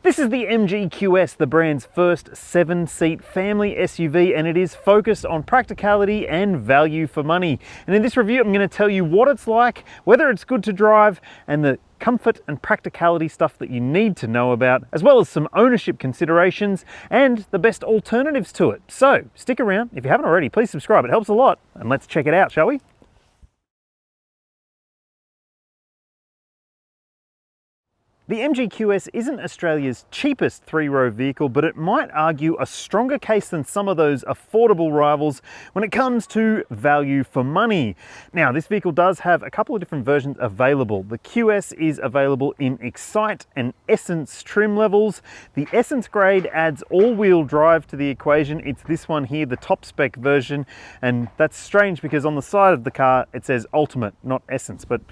This is the MG QS, the brand's first 7-seat family SUV, and it is focused on practicality and value for money. And in this review, I'm going to tell you what it's like, whether it's good to drive, and the comfort and practicality stuff that you need to know about, as well as some ownership considerations and the best alternatives to it. So stick around. If you haven't already, please subscribe. It helps a lot. And let's check it out, shall we? The MG QS isn't Australia's cheapest three-row vehicle, but it might argue a stronger case than some of those affordable rivals when it comes to value for money. Now, this vehicle does have a couple of different versions available. The QS is available in Excite and Essence trim levels. The Essence grade adds all-wheel drive to the equation. It's this one here, the top spec version, and that's strange because on the side of the car it says Ultimate, not Essence, but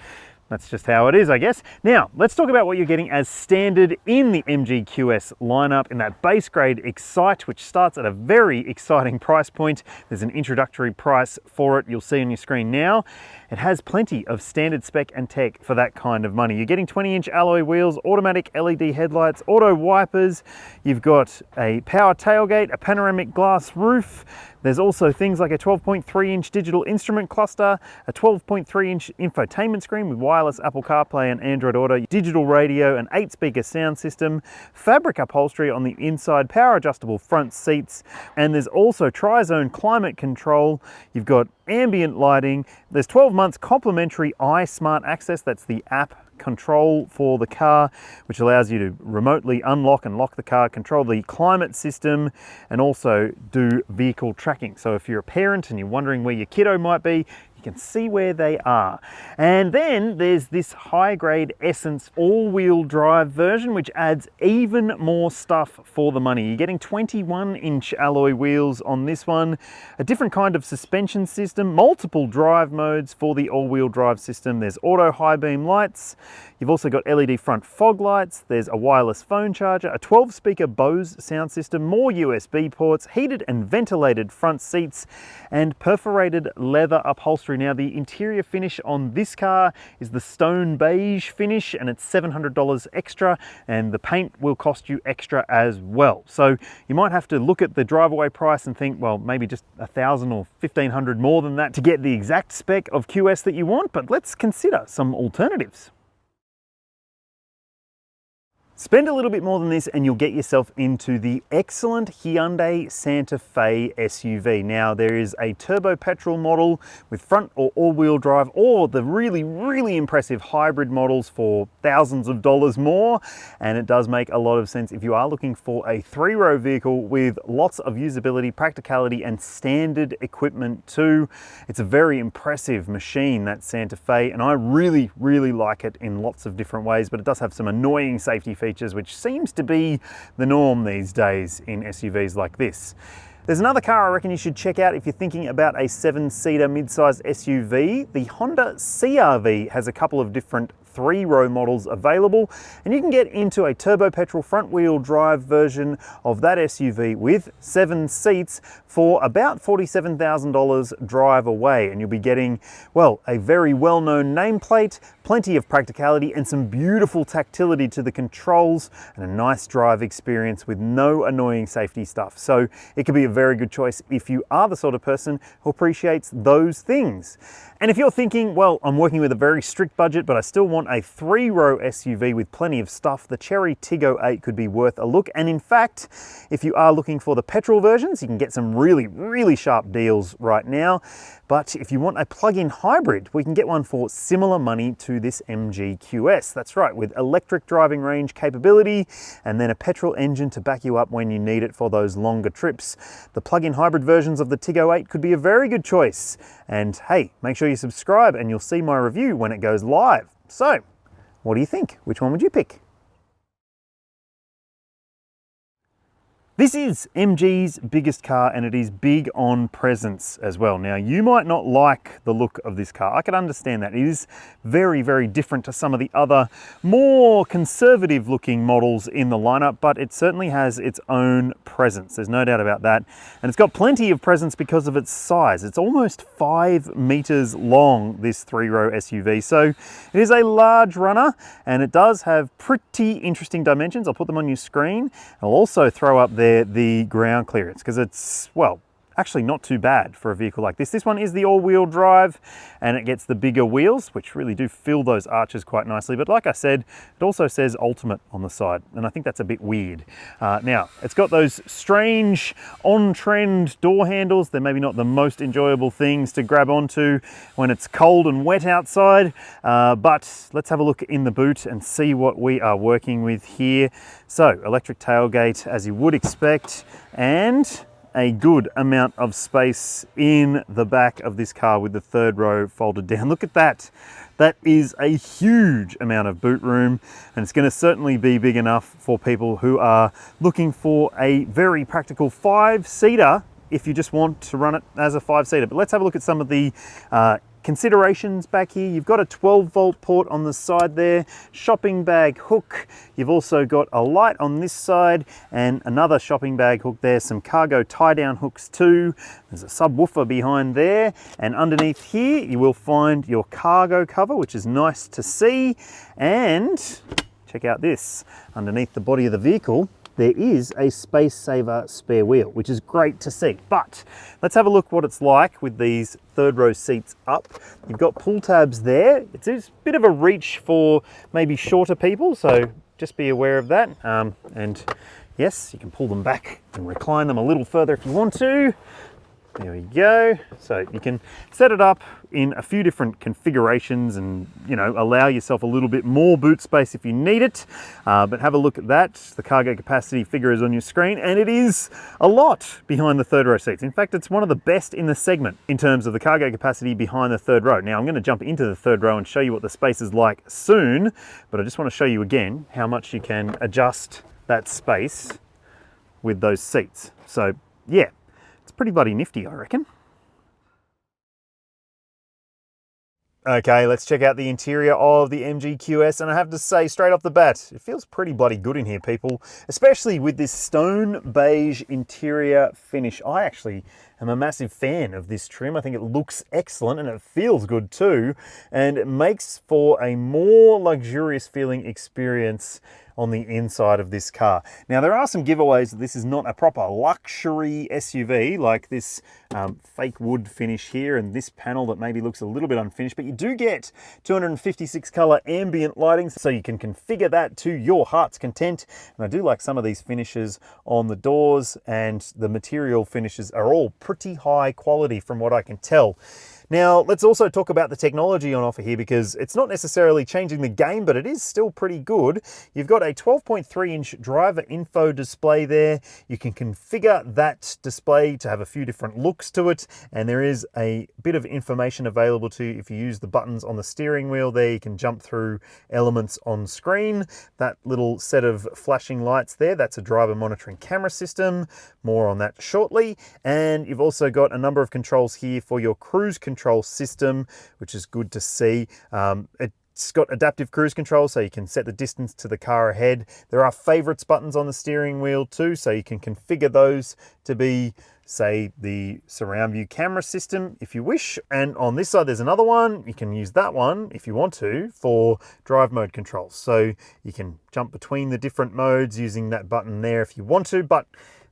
that's just how it is, I guess. Now, let's talk about what you're getting as standard in the MG QS lineup in that base grade Excite, which starts at a very exciting price point. There's an introductory price for it, you'll see on your screen now. It has plenty of standard spec and tech for that kind of money. You're getting 20-inch alloy wheels, automatic LED headlights, auto wipers. You've got a power tailgate, a panoramic glass roof. There's also things like a 12.3-inch digital instrument cluster, a 12.3-inch infotainment screen with wireless Apple CarPlay and Android Auto, digital radio, an 8-speaker sound system, fabric upholstery on the inside, power adjustable front seats, and there's also tri-zone climate control. You've got ambient lighting. There's 12 months complimentary iSmart Access. That's the app control for the car, which allows you to remotely unlock and lock the car, control the climate system, and also do vehicle tracking. So if you're a parent and you're wondering where your kiddo might be, you can see where they are. And then there's this high grade Essence all-wheel drive version, which adds even more stuff for the money. You're getting 21-inch alloy wheels on this one, a different kind of suspension system, multiple drive modes for the all-wheel drive system. There's auto high beam lights. You've also got LED front fog lights. There's a wireless phone charger, a 12-speaker Bose sound system, more USB ports, heated and ventilated front seats, and perforated leather upholstery. Now, the interior finish on this car is the stone beige finish, and it's $700 extra, and the paint will cost you extra as well. So you might have to look at the drive-away price and think, well, maybe just $1,000 or $1,500 more than that to get the exact spec of QS that you want, but let's consider some alternatives. Spend a little bit more than this and you'll get yourself into the excellent Hyundai Santa Fe SUV. Now, there is a turbo petrol model with front or all-wheel drive, or the really impressive hybrid models for thousands of dollars more. And it does make a lot of sense if you are looking for a three-row vehicle with lots of usability, practicality, and standard equipment too. It's a very impressive machine, that Santa Fe, and I really like it in lots of different ways, but it does have some annoying safety features, which seems to be the norm these days in SUVs like this. There's another car I reckon you should check out if you're thinking about a 7-seater mid-size SUV. The Honda CR-V has a couple of different three-row models available, and you can get into a turbo petrol front-wheel drive version of that SUV with 7 seats for about $47,000 drive away, and you'll be getting, well, a very well-known nameplate, plenty of practicality, and some beautiful tactility to the controls, and a nice drive experience with no annoying safety stuff. So it could be a very good choice if you are the sort of person who appreciates those things. And if you're thinking, well, I'm working with a very strict budget, but I still want a three-row SUV with plenty of stuff, the Chery Tiggo 8 could be worth a look. And in fact, if you are looking for the petrol versions, you can get some really sharp deals right now. But if you want a plug-in hybrid, we can get one for similar money to this MG QS. That's right, with electric driving range capability and then a petrol engine to back you up when you need it for those longer trips. The plug-in hybrid versions of the Tiggo 8 could be a very good choice. And hey, make sure you subscribe and you'll see my review when it goes live. So, what do you think? Which one would you pick? This is MG's biggest car and it is big on presence as well. Now, you might not like the look of this car. I can understand that. It is very, very different to some of the other more conservative looking models in the lineup, but it certainly has its own presence. There's no doubt about that. And it's got plenty of presence because of its size. It's almost 5 meters long, this 3-row SUV. So it is a large runner and it does have pretty interesting dimensions. I'll put them on your screen. I'll also throw up there the ground clearance because it's, well, actually not too bad for a vehicle like this. This one is the all-wheel drive and it gets the bigger wheels, which really do fill those arches quite nicely. But like I said, it also says Ultimate on the side, and I think that's a bit weird. Now, it's got those strange on-trend door handles. They're maybe not the most enjoyable things to grab onto when it's cold and wet outside, but let's have a look in the boot and see what we are working with here. So, electric tailgate, as you would expect, and a good amount of space in the back of this car with the 3rd row folded down. Look at that. That is a huge amount of boot room, and it's going to certainly be big enough for people who are looking for a very practical 5-seater if you just want to run it as a 5-seater. But let's have a look at some of the considerations back here. You've got a 12-volt port on the side there, shopping bag hook. You've also got a light on this side and another shopping bag hook there, some cargo tie-down hooks too. There's a subwoofer behind there, and underneath here you will find your cargo cover, which is nice to see. And check out this, underneath the body of the vehicle there is a space saver spare wheel, which is great to see. But let's have a look what it's like with these 3rd row seats up. You've got pull tabs there. It's a bit of a reach for maybe shorter people, so just be aware of that. And yes, you can pull them back and recline them a little further if you want to. There we go. So you can set it up in a few different configurations and, you know, allow yourself a little bit more boot space if you need it. But have a look at that. The cargo capacity figure is on your screen, and it is a lot behind the 3rd row seats. In fact, it's one of the best in the segment in terms of the cargo capacity behind the 3rd row. Now, I'm going to jump into the 3rd row and show you what the space is like soon, but I just want to show you again how much you can adjust that space with those seats. So, yeah. Pretty bloody nifty, I reckon. Okay, let's check out the interior of the MG QS, and I have to say straight off the bat, it feels pretty bloody good in here, people, especially with this stone beige interior finish. I actually am a massive fan of this trim. I think it looks excellent and it feels good too, and it makes for a more luxurious feeling experience on the inside of this car. Now, there are some giveaways that this is not a proper luxury SUV, like this fake wood finish here and this panel that maybe looks a little bit unfinished, but you do get 256 color ambient lighting, so you can configure that to your heart's content. And I do like some of these finishes on the doors, and the material finishes are all pretty high quality from what I can tell. Now, let's also talk about the technology on offer here, because it's not necessarily changing the game, but it is still pretty good. You've got a 12.3-inch driver info display there. You can configure that display to have a few different looks to it, and there is a bit of information available to you if you use the buttons on the steering wheel there. You can jump through elements on screen. That little set of flashing lights there, that's a driver monitoring camera system. More on that shortly. And you've also got a number of controls here for your cruise control system, which is good to see. It's got adaptive cruise control, so you can set the distance to the car ahead. There are favorites buttons on the steering wheel too, so you can configure those to be, say, the surround view camera system if you wish. And on this side there's another one. You can use that one if you want to for drive mode controls, so you can jump between the different modes using that button there if you want to, but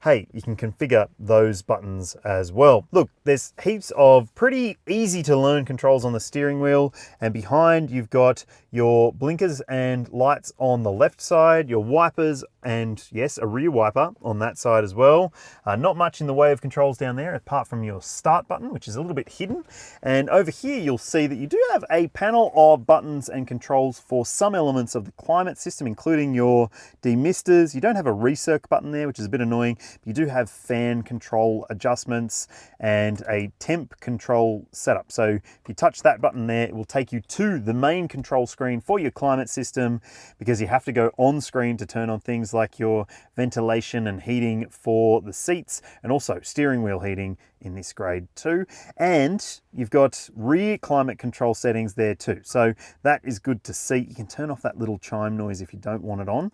hey, you can configure those buttons as well. Look, there's heaps of pretty easy to learn controls on the steering wheel, and behind you've got your blinkers and lights on the left side, your wipers, and yes, a rear wiper on that side as well. Not much in the way of controls down there apart from your start button, which is a little bit hidden. And over here you'll see that you do have a panel of buttons and controls for some elements of the climate system, including your demisters. You don't have a recirc button there, which is a bit annoying. You do have fan control adjustments and a temp control setup. So if you touch that button there, it will take you to the main control screen for your climate system, because you have to go on screen to turn on things like your ventilation and heating for the seats, and also steering wheel heating in this grade too. And you've got rear climate control settings there too. So that is good to see. You can turn off that little chime noise if you don't want it on.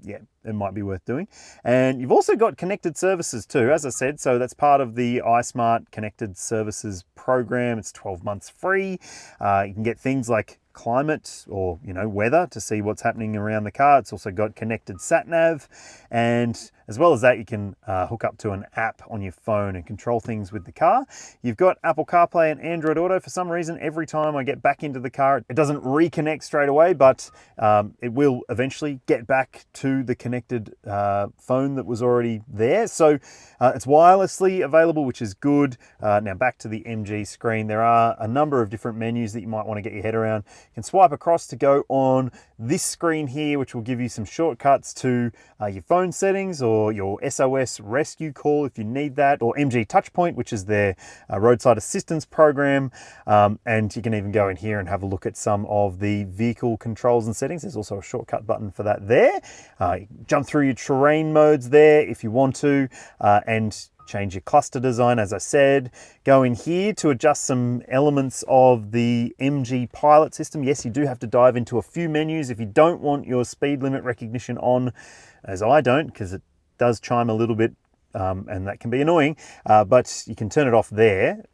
Yeah, it might be worth doing. And you've also got connected services too, as I said. So that's part of the iSmart Connected Services program. It's 12 months free. You can get things like climate or weather to see what's happening around the car. It's also got connected sat nav, and as well as that, you can hook up to an app on your phone and control things with the car. You've got Apple CarPlay and Android Auto. For some reason, every time I get back into the car, it doesn't reconnect straight away, but it will eventually get back to the connected phone that was already there. So it's wirelessly available, which is good. Now back to the MG screen, there are a number of different menus that you might want to get your head around. You can swipe across to go on this screen here, which will give you some shortcuts to your phone settings or your SOS rescue call if you need that, or MG Touchpoint, which is their roadside assistance program. And you can even go in here and have a look at some of the vehicle controls and settings. There's also a shortcut button for that there. Jump through your terrain modes there if you want to, and change your cluster design, as I said. Go in here to adjust some elements of the MG pilot system. Yes, you do have to dive into a few menus if you don't want your speed limit recognition on, as I don't, because it does chime a little bit, and that can be annoying, but you can turn it off there.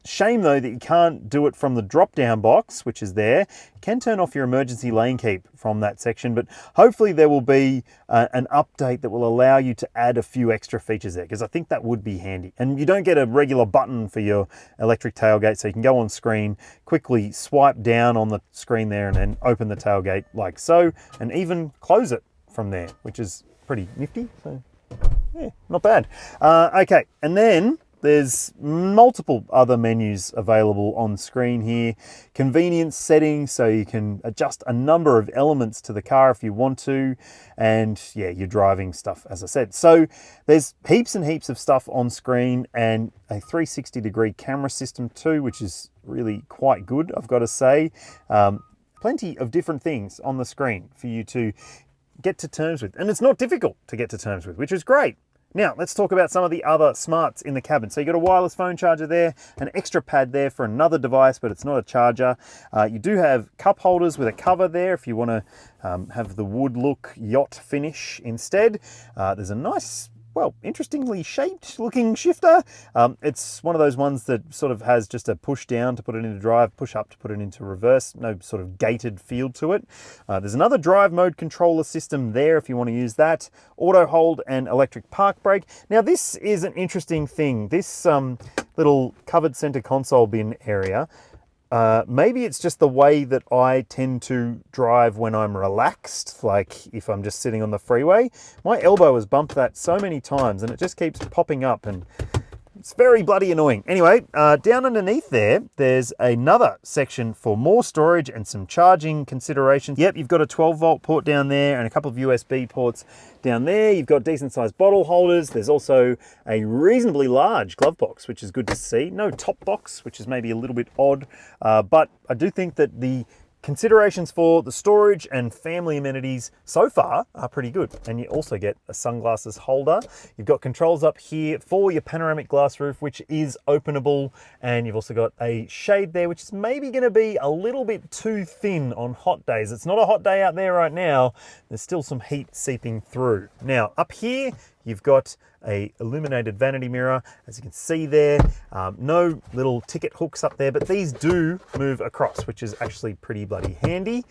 Shame though that you can't do it from the drop down box, which is there. You can turn off your emergency lane keep from that section, but hopefully there will be an update that will allow you to add a few extra features there, because I think that would be handy. And you don't get a regular button for your electric tailgate, so you can go on screen, quickly swipe down on the screen there, and then open the tailgate like so, and even close it from there, which is pretty nifty. So yeah, not bad. Okay, and then there's multiple other menus available on screen here. Convenience settings, so you can adjust a number of elements to the car if you want to. And yeah, your driving stuff, as I said. So there's heaps and heaps of stuff on screen, and a 360-degree camera system too, which is really quite good, I've got to say. Plenty of different things on the screen for you to get to terms with. And it's not difficult to get to terms with, which is great. Now, let's talk about some of the other smarts in the cabin. So you've got a wireless phone charger there, an extra pad there for another device, but it's not a charger. You do have cup holders with a cover there if you want to have the wood look yacht finish instead. There's a nice, well, interestingly shaped looking shifter. It's one of those ones that sort of has just a push down to put it into drive, push up to put it into reverse, no sort of gated feel to it. There's another drive mode controller system there if you want to use that. Auto hold and electric park brake. Now this is an interesting thing. This little covered center console bin area, maybe it's just the way that I tend to drive when I'm relaxed, like if I'm just sitting on the freeway. My elbow has bumped that so many times and it just keeps popping up, and it's very bloody annoying. Anyway, down underneath there, there's another section for more storage and some charging considerations. Yep, you've got a 12-volt port down there and a couple of USB ports down there. You've got decent-sized bottle holders. There's also a reasonably large glove box, which is good to see. No top box, which is maybe a little bit odd, but I do think that the considerations for the storage and family amenities so far are pretty good. And you also get a sunglasses holder. You've got controls up here for your panoramic glass roof, which is openable. And you've also got a shade there, which is maybe going to be a little bit too thin on hot days. It's not a hot day out there right now. There's still some heat seeping through. Now up here, you've got a illuminated vanity mirror, as you can see there. No little ticket hooks up there, but these do move across, which is actually pretty bloody handy.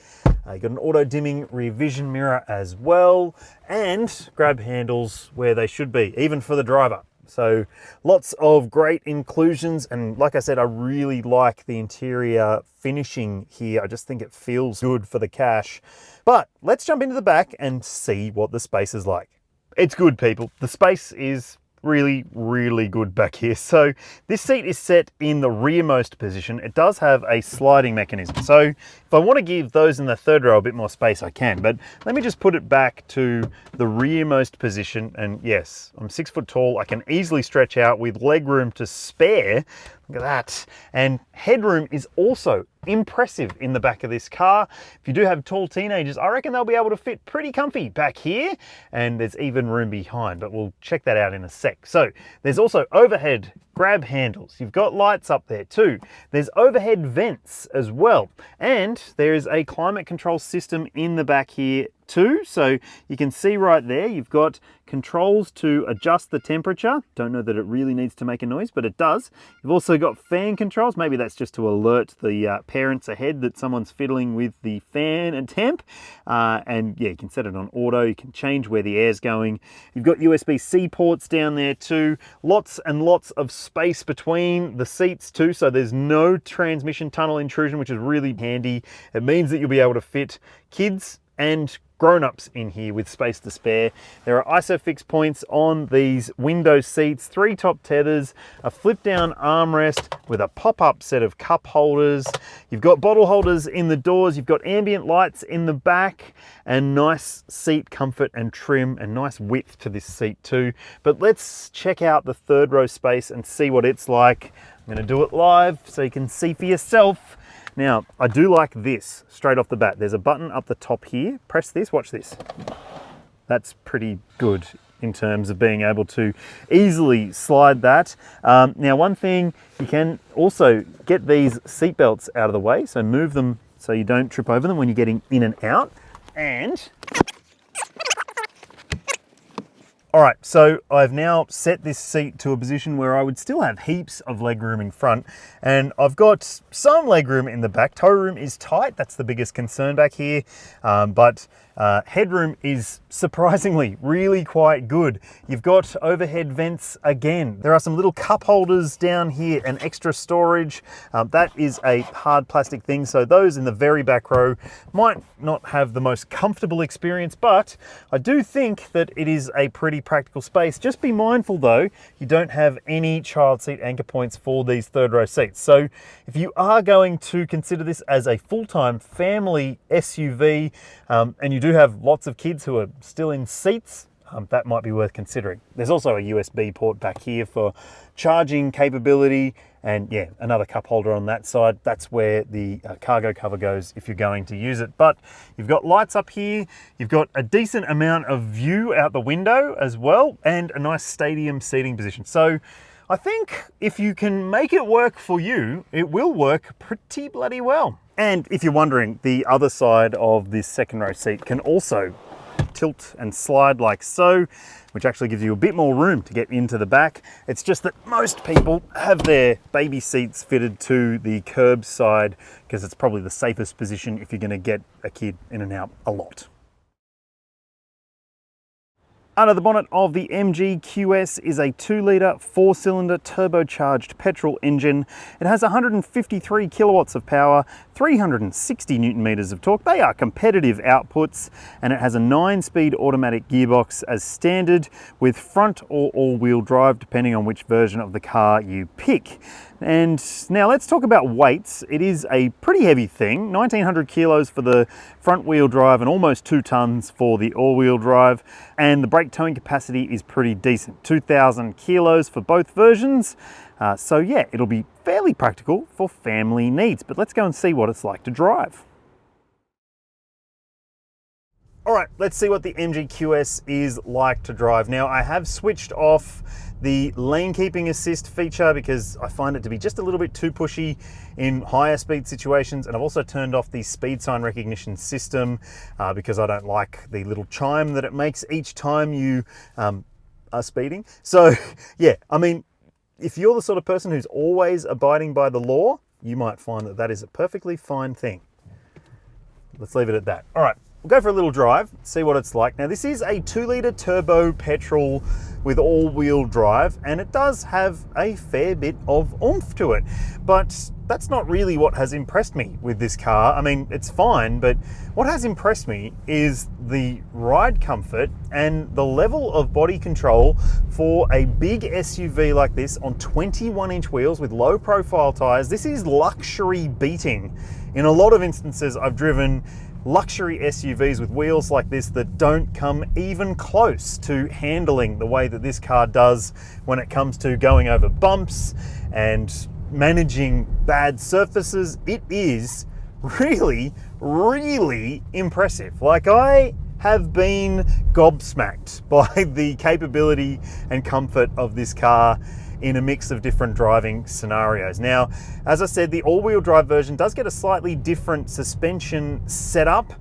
You've got an auto dimming rear vision mirror as well, and grab handles where they should be, even for the driver. So lots of great inclusions, and like I said, I really like the interior finishing here. I just think it feels good for the cash. But let's jump into the back and see what the space is like. It's good, people. The space is really, really good back here. So this seat is set in the rearmost position. It does have a sliding mechanism. So if I want to give those in the third row a bit more space, I can, but let me just put it back to the rearmost position. And yes, I'm 6 foot tall. I can easily stretch out with leg room to spare. Look at that. And headroom is also impressive in the back of this car. If you do have tall teenagers, I reckon they'll be able to fit pretty comfy back here, and there's even room behind, but we'll check that out in a sec. So there's also overhead grab handles. You've got lights up there too. There's overhead vents as well. And there is a climate control system in the back here too. So you can see right there, you've got controls to adjust the temperature. Don't know that it really needs to make a noise, but it does. You've also got fan controls. Maybe that's just to alert the parents ahead that someone's fiddling with the fan and temp. And yeah, you can set it on auto. You can change where the air's going. You've got USB-C ports down there too. Lots and lots of space between the seats too. So there's no transmission tunnel intrusion, which is really handy. It means that you'll be able to fit kids and grown-ups in here with space to spare. There are ISOFIX points on these window seats, 3 top tethers, a flip-down armrest with a pop-up set of cup holders. You've got bottle holders in the doors, you've got ambient lights in the back, and nice seat comfort and trim and nice width to this seat too. But let's check out the third row space and see what it's like. I'm going to do it live so you can see for yourself. Now, I do like this straight off the bat. There's a button up the top here. Press this, watch this. That's pretty good in terms of being able to easily slide that. Now, one thing, you can also get these seat belts out of the way, so move them so you don't trip over them when you're getting in and out. And all right, so I've now set this seat to a position where I would still have heaps of legroom in front, and I've got some legroom in the back. Toe room is tight, that's the biggest concern back here, but headroom is surprisingly really quite good. You've got overhead vents again. There are some little cup holders down here and extra storage. That is a hard plastic thing, so those in the very back row might not have the most comfortable experience, but I do think that it is a pretty practical space. Just be mindful though, you don't have any child seat anchor points for these third row seats. So if you are going to consider this as a full-time family SUV, and you do have lots of kids who are still in seats, that might be worth considering. There's also a USB port back here for charging capability, and yeah, another cup holder on that side. That's where the cargo cover goes if you're going to use it. But you've got lights up here, you've got a decent amount of view out the window as well, and a nice stadium seating position. So I think if you can make it work for you, it will work pretty bloody well. And if you're wondering, the other side of this second row seat can also tilt and slide like so, which actually gives you a bit more room to get into the back. It's just that most people have their baby seats fitted to the curb side because it's probably the safest position if you're going to get a kid in and out a lot. Under the bonnet of the MG QS is a 2-litre 4-cylinder turbocharged petrol engine. It has 153 kilowatts of power, 360 newton meters of torque. They are competitive outputs, and it has a 9-speed automatic gearbox as standard with front or all-wheel drive depending on which version of the car you pick. And now let's talk about weights. It is a pretty heavy thing, 1900 kilos for the front wheel drive and almost 2 tons for the all-wheel drive. And the brake towing capacity is pretty decent, 2000 kilos for both versions. So yeah, it'll be fairly practical for family needs, but let's go and see what it's like to drive. All right, let's see what the MG QS is like to drive. Now, I have switched off the lane keeping assist feature because I find it to be just a little bit too pushy in higher speed situations, and I've also turned off the speed sign recognition system because I don't like the little chime that it makes each time you are speeding. So yeah, I mean, if you're the sort of person who's always abiding by the law, you might find that that is a perfectly fine thing. Let's leave it at that. All right. We'll go for a little drive, see what it's like. Now this is a 2-litre turbo petrol with all-wheel drive, and it does have a fair bit of oomph to it. But that's not really what has impressed me with this car. I mean, it's fine, but what has impressed me is the ride comfort and the level of body control for a big SUV like this on 21-inch wheels with low profile tires. This is luxury beating. In a lot of instances, I've driven luxury SUVs with wheels like this that don't come even close to handling the way that this car does when it comes to going over bumps and managing bad surfaces. It is really, really impressive. Like, I have been gobsmacked by the capability and comfort of this car in a mix of different driving scenarios. Now, as I said, the all-wheel drive version does get a slightly different suspension setup.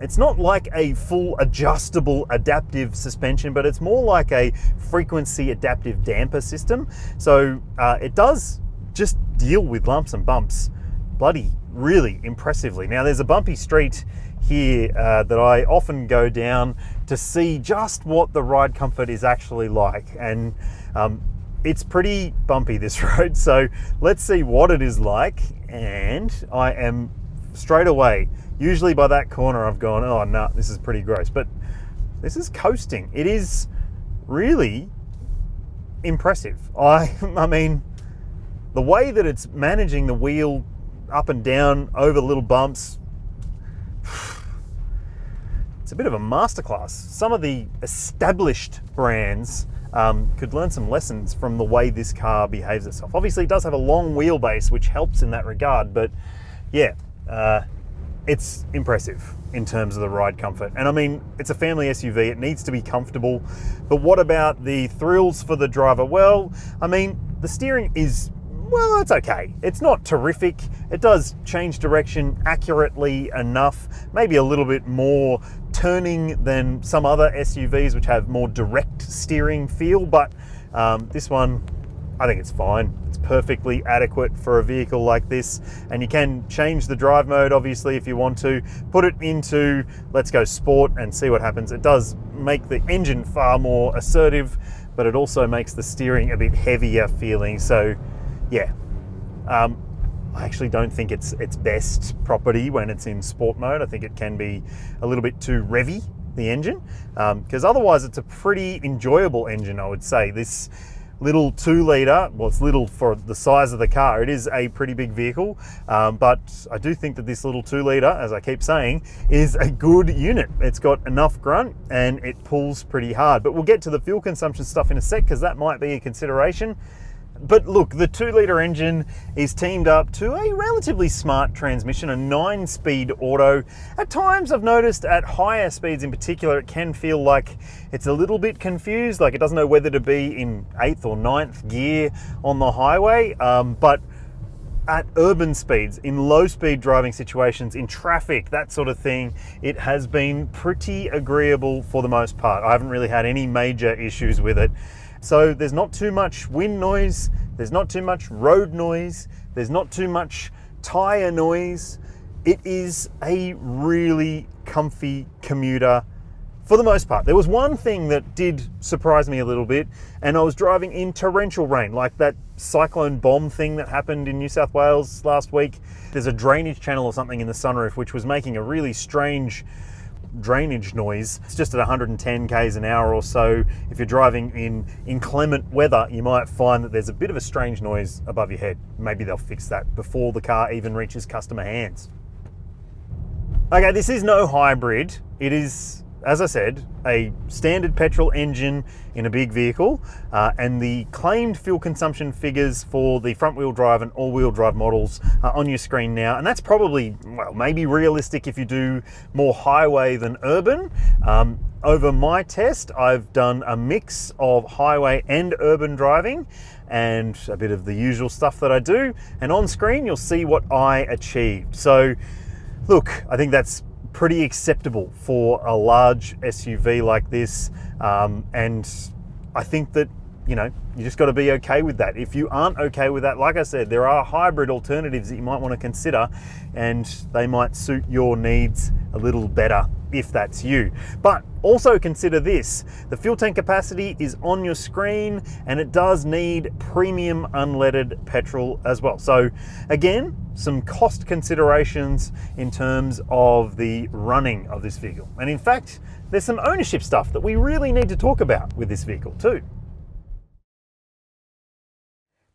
It's not like a full adjustable adaptive suspension, but it's more like a frequency adaptive damper system. So it does just deal with lumps and bumps bloody really impressively. Now, there's a bumpy street here that I often go down to see just what the ride comfort is actually like, and it's pretty bumpy, this road, so let's see what it is like. And I am straight away, usually by that corner I've gone, oh no, this is pretty gross, but this is coasting. It is really impressive. I mean, the way that it's managing the wheel up and down over little bumps, it's a bit of a masterclass. Some of the established brands could learn some lessons from the way this car behaves itself. Obviously, it does have a long wheelbase, which helps in that regard, but yeah, it's impressive in terms of the ride comfort. And I mean, it's a family SUV, it needs to be comfortable, but what about the thrills for the driver? Well, I mean, the steering is, well, it's okay. It's not terrific. It does change direction accurately enough, maybe a little bit more turning than some other SUVs which have more direct steering feel, but this one, I think it's fine. It's perfectly adequate for a vehicle like this, and you can change the drive mode, obviously, if you want to. Put it into, let's go sport and see what happens. It does make the engine far more assertive, but it also makes the steering a bit heavier feeling, so yeah, I actually don't think it's its best property when it's in sport mode. I think it can be a little bit too revvy, the engine, because otherwise it's a pretty enjoyable engine, I would say. This little 2-litre, well, it's little for the size of the car. It is a pretty big vehicle, but I do think that this little 2-litre, as I keep saying, is a good unit. It's got enough grunt and it pulls pretty hard. But we'll get to the fuel consumption stuff in a sec, because that might be a consideration. But look, the 2-litre engine is teamed up to a relatively smart transmission, a 9-speed auto. At times, I've noticed at higher speeds in particular, it can feel like it's a little bit confused, like it doesn't know whether to be in 8th or 9th gear on the highway. But at urban speeds, in low-speed driving situations, in traffic, that sort of thing, it has been pretty agreeable for the most part. I haven't really had any major issues with it. So there's not too much wind noise, there's not too much road noise, there's not too much tire noise. It is a really comfy commuter for the most part. There was one thing that did surprise me a little bit, and I was driving in torrential rain, like that cyclone bomb thing that happened in New South Wales last week. There's a drainage channel or something in the sunroof which was making a really strange drainage noise. It's just at 110 k's an hour or so. If you're driving in inclement weather, you might find that there's a bit of a strange noise above your head. Maybe they'll fix that before the car even reaches customer hands. Okay, this is no hybrid. It is, as I said, a standard petrol engine in a big vehicle, and the claimed fuel consumption figures for the front wheel drive and all wheel drive models are on your screen now, and that's probably, well, maybe realistic if you do more highway than urban. Over my test, I've done a mix of highway and urban driving and a bit of the usual stuff that I do, and on screen you'll see what I achieved. So look, I think that's pretty acceptable for a large SUV like this, and I think that, you know, you just got to be okay with that. If you aren't okay with that, like I said, there are hybrid alternatives that you might want to consider, and they might suit your needs a little better if that's you. But also consider this, the fuel tank capacity is on your screen and it does need premium unleaded petrol as well. So again, some cost considerations in terms of the running of this vehicle. And in fact, there's some ownership stuff that we really need to talk about with this vehicle too.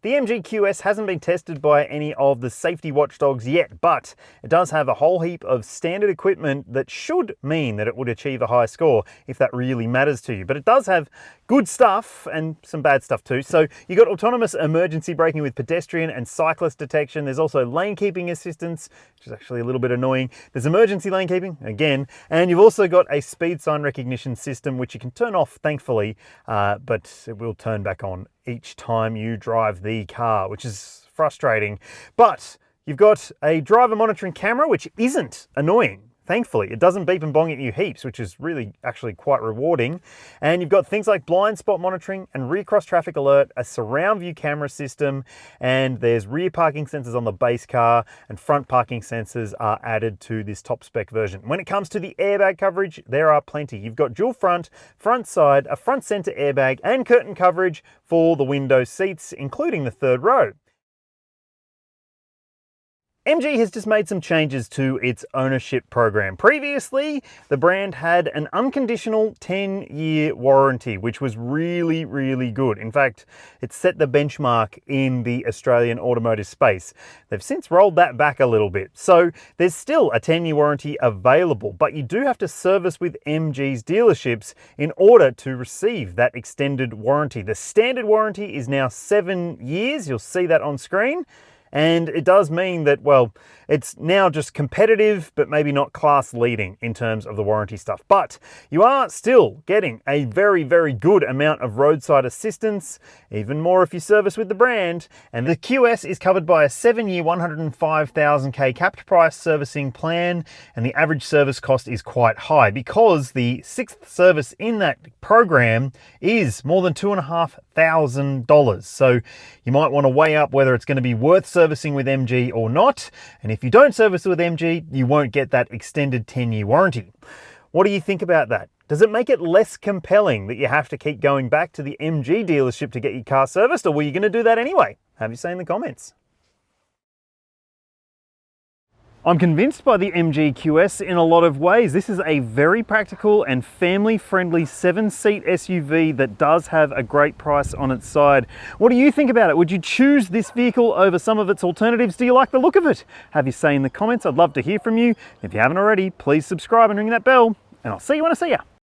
The MG QS hasn't been tested by any of the safety watchdogs yet, but it does have a whole heap of standard equipment that should mean that it would achieve a high score if that really matters to you. But it does have good stuff and some bad stuff too. So you got autonomous emergency braking with pedestrian and cyclist detection. There's also lane keeping assistance, which is actually a little bit annoying. There's emergency lane keeping again, and you've also got a speed sign recognition system, which you can turn off thankfully, but it will turn back on each time you drive the car, which is frustrating. But you've got a driver monitoring camera, which isn't annoying. Thankfully, it doesn't beep and bong at you heaps, which is really actually quite rewarding. And you've got things like blind spot monitoring and rear cross traffic alert, a surround view camera system, and there's rear parking sensors on the base car, and front parking sensors are added to this top spec version. When it comes to the airbag coverage, there are plenty. You've got dual front, front side, a front center airbag, and curtain coverage for the window seats, including the third row. MG has just made some changes to its ownership program. Previously, the brand had an unconditional 10-year warranty, which was really, really good. In fact, it set the benchmark in the Australian automotive space. They've since rolled that back a little bit. So there's still a 10-year warranty available, but you do have to service with MG's dealerships in order to receive that extended warranty. The standard warranty is now 7 years. You'll see that on screen. And it does mean that, well, it's now just competitive, but maybe not class leading in terms of the warranty stuff. But you are still getting a very, very good amount of roadside assistance, even more if you service with the brand. And the QS is covered by a 7-year, 105,000K capped price servicing plan. And the average service cost is quite high because the 6th service in that program is more than $2,500. So you might want to weigh up whether it's going to be worth servicing with MG or not. And if you don't service with MG, you won't get that extended 10-year warranty. What do you think about that? Does it make it less compelling that you have to keep going back to the MG dealership to get your car serviced, or were you going to do that anyway? Have your say in the comments. I'm convinced by the MG QS in a lot of ways. This is a very practical and family-friendly 7-seat SUV that does have a great price on its side. What do you think about it? Would you choose this vehicle over some of its alternatives? Do you like the look of it? Have your say in the comments. I'd love to hear from you. If you haven't already, please subscribe and ring that bell, and I'll see you when I see you.